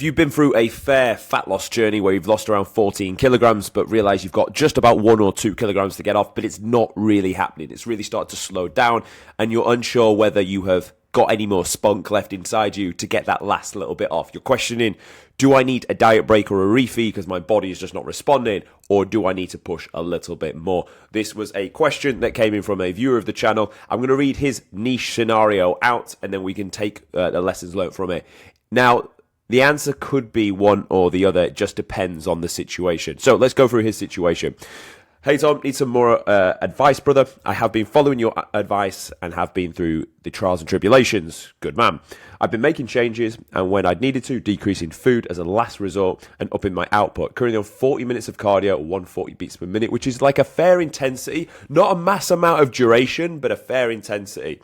you've been through a fair fat loss journey where you've lost around 14 kilograms, but realize you've got just about 1 or 2 kilograms to get off, but it's not really happening. It's really started to slow down, and you're unsure whether you have got any more spunk left inside you to get that last little bit off. You're questioning, do I need a diet break or a refeed because my body is just not responding, or do I need to push a little bit more? This was a question that came in from a viewer of the channel. I'm going to read his niche scenario out, and then we can take the lessons learned from it. Now, the answer could be one or the other. It just depends on the situation. So let's go through his situation. Hey Tom, need some more advice, brother. I have been following your advice and have been through the trials and tribulations. Good man. I've been making changes, and when I'd needed to, decreasing food as a last resort and upping my output. Currently on 40 minutes of cardio, 140 beats per minute, which is like a fair intensity. Not a mass amount of duration, but a fair intensity.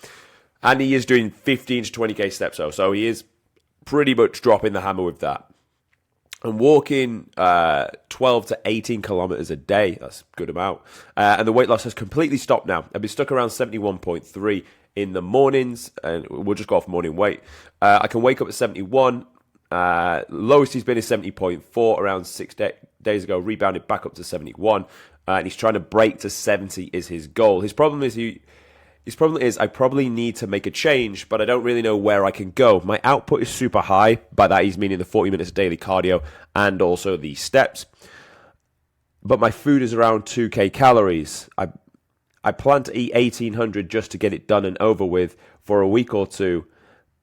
And he is doing 15 to 20k steps, so he is pretty much dropping the hammer with that. I'm walking 12 to 18 kilometers a day. That's a good amount. And the weight loss has completely stopped now. I've been stuck around 71.3 in the mornings, and we'll just go off morning weight. I can wake up at 71. Lowest he's been is 70.4 around 6 days ago, rebounded back up to 71. And he's trying to break to 70 is his goal. His problem is I probably need to make a change, but I don't really know where I can go. My output is super high. By that, he's meaning the 40 minutes of daily cardio and also the steps. But my food is around 2k calories. I plan to eat 1,800 just to get it done and over with for a week or two.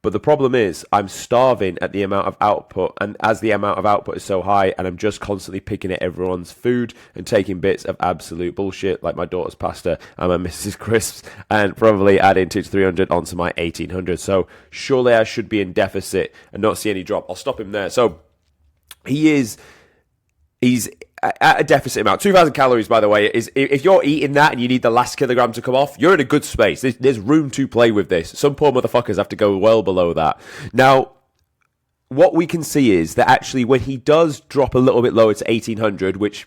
But the problem is I'm starving at the amount of output, and as the amount of output is so high, and I'm just constantly picking at everyone's food and taking bits of absolute bullshit, like my daughter's pasta and my Mrs. Crisps, and probably adding 200 to 300 onto my 1,800. So surely I should be in deficit and not see any drop. I'll stop him there. So he's at a deficit amount. 2,000 calories, by the way, is if you're eating that and you need the last kilogram to come off, you're in a good space. There's room to play with this. Some poor motherfuckers have to go well below that. Now, what we can see is that actually when he does drop a little bit lower to 1,800, which,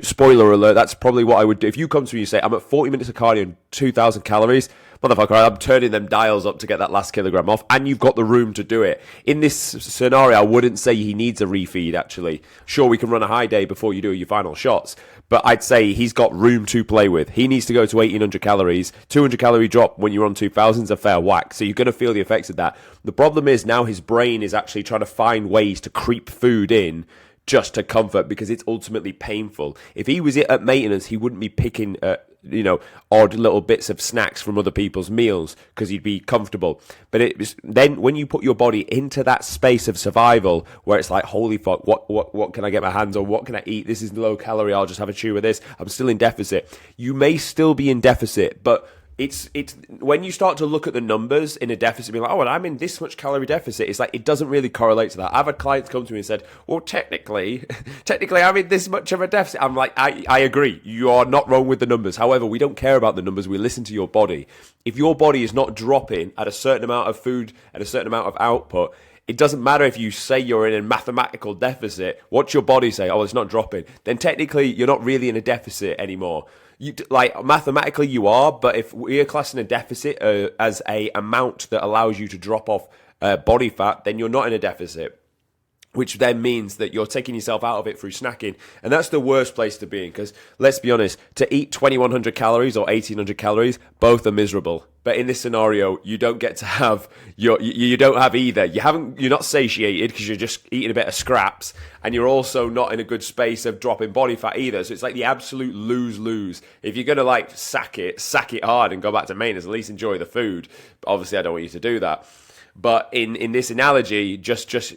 spoiler alert, that's probably what I would do. If you come to me and say, I'm at 40 minutes of cardio and 2,000 calories, motherfucker, I'm turning them dials up to get that last kilogram off, and you've got the room to do it. In this scenario, I wouldn't say he needs a refeed, actually. Sure, we can run a high day before you do your final shots, but I'd say he's got room to play with. He needs to go to 1,800 calories. 200 calorie drop when you're on 2,000 is a fair whack, so you're going to feel the effects of that. The problem is now his brain is actually trying to find ways to creep food in just to comfort, because it's ultimately painful. If he was at maintenance, he wouldn't be picking odd little bits of snacks from other people's meals because he'd be comfortable. But then when you put your body into that space of survival where it's like, holy fuck, what can I get my hands on? What can I eat? This is low calorie. I'll just have a chew of this. I'm still in deficit. You may still be in deficit, but it's when you start to look at the numbers in a deficit, being like, oh, well, I'm in this much calorie deficit. It's like, it doesn't really correlate to that. I've had clients come to me and said, well, technically, I'm in this much of a deficit. I'm like, I agree. You are not wrong with the numbers. However, we don't care about the numbers. We listen to your body. If your body is not dropping at a certain amount of food and a certain amount of output, it doesn't matter if you say you're in a mathematical deficit. What's your body say? Oh, it's not dropping. Then technically, you're not really in a deficit anymore. Mathematically you are, but if we're classing a deficit as a amount that allows you to drop off body fat, then you're not in a deficit, which then means that you're taking yourself out of it through snacking. And that's the worst place to be in, because let's be honest, to eat 2,100 calories or 1,800 calories, both are miserable. But in this scenario, you don't get to have you don't have either. You're not satiated because you're just eating a bit of scraps, and you're also not in a good space of dropping body fat either. So it's like the absolute lose-lose. If you're gonna sack it hard and go back to maintenance, at least enjoy the food. But obviously, I don't want you to do that. But in this analogy,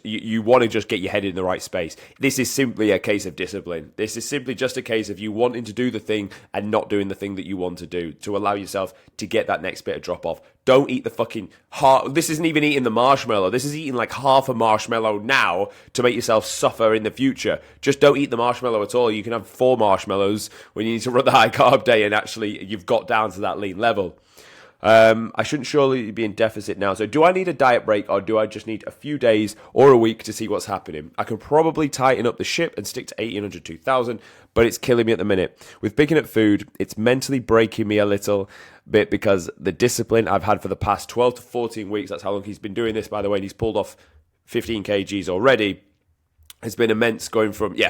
you want to just get your head in the right space. This is simply a case of discipline. This is simply just a case of you wanting to do the thing and not doing the thing that you want to do to allow yourself to get that next bit of drop off. Don't eat the fucking heart. This isn't even eating the marshmallow. This is eating like half a marshmallow now to make yourself suffer in the future. Just don't eat the marshmallow at all. You can have 4 marshmallows when you need to run the high carb day and actually you've got down to that lean level. I shouldn't surely be in deficit now. So do I need a diet break, or do I just need a few days or a week to see what's happening? I can probably tighten up the ship and stick to 1,800, 2,000, but it's killing me at the minute. With picking up food, it's mentally breaking me a little bit because the discipline I've had for the past 12 to 14 weeks, that's how long he's been doing this, by the way, and he's pulled off 15 kgs already. It's been immense going from, 14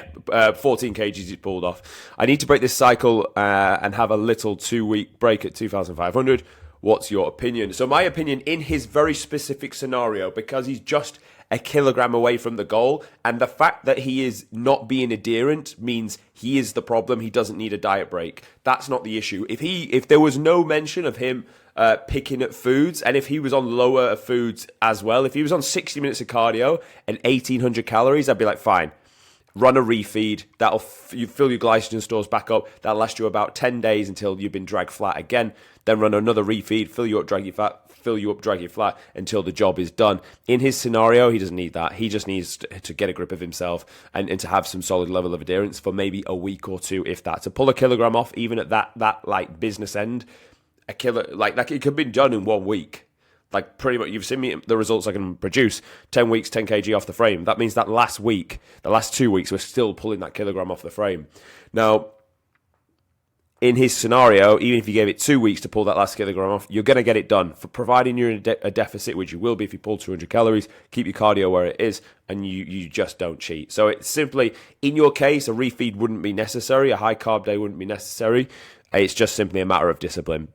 kgs he's pulled off. I need to break this cycle and have a little 2-week break at 2,500. What's your opinion? So my opinion, in his very specific scenario, because he's just a kilogram away from the goal, and the fact that he is not being adherent means he is the problem. He doesn't need a diet break. That's not the issue. If there was no mention of him picking at foods, and if he was on lower foods as well, if he was on 60 minutes of cardio and 1,800 calories, I'd be like, fine. Run a refeed. That'll you fill your glycogen stores back up. That'll last you about 10 days until you've been dragged flat again. Then run another refeed, fill you up, drag you flat until the job is done. In his scenario, he doesn't need that. He just needs to get a grip of himself and to have some solid level of adherence for maybe a week or two, if that. To pull a kilogram off, even at that like business end, a kilo like it could be done in 1 week. Like pretty much, you've seen me the results I can produce. 10 weeks, 10 kg off the frame. That means that last week, the last 2 weeks, we're still pulling that kilogram off the frame. Now, in his scenario, even if you gave it 2 weeks to pull that last kilogram off, you're going to get it done. For providing you're in a deficit, which you will be if you pull 200 calories, keep your cardio where it is, and you just don't cheat. So it's simply, in your case, a refeed wouldn't be necessary. A high carb day wouldn't be necessary. It's just simply a matter of discipline.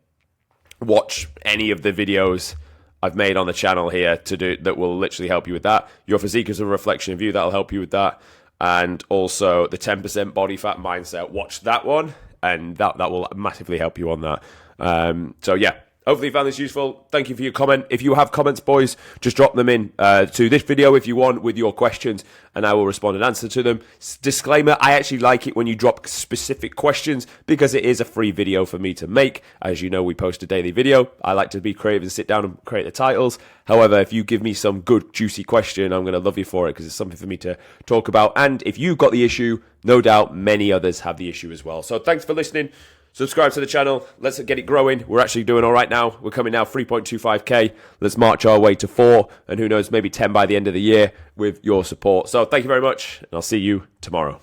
Watch any of the videos I've made on the channel here that will literally help you with that. Your physique is a reflection of you. That'll help you with that. And also the 10% body fat mindset. Watch that one, and that will massively help you on that. Hopefully you found this useful. Thank you for your comment. If you have comments, boys, just drop them in to this video if you want with your questions, and I will respond and answer to them. Disclaimer, I actually like it when you drop specific questions because it is a free video for me to make. As you know, we post a daily video. I like to be creative and sit down and create the titles. However, if you give me some good, juicy question, I'm going to love you for it because it's something for me to talk about. And if you've got the issue, no doubt many others have the issue as well. So thanks for listening. Subscribe to the channel. Let's get it growing. We're actually doing all right now. We're coming now 3.25k. Let's march our way to 4, and who knows, maybe 10 by the end of the year with your support. So thank you very much, and I'll see you tomorrow.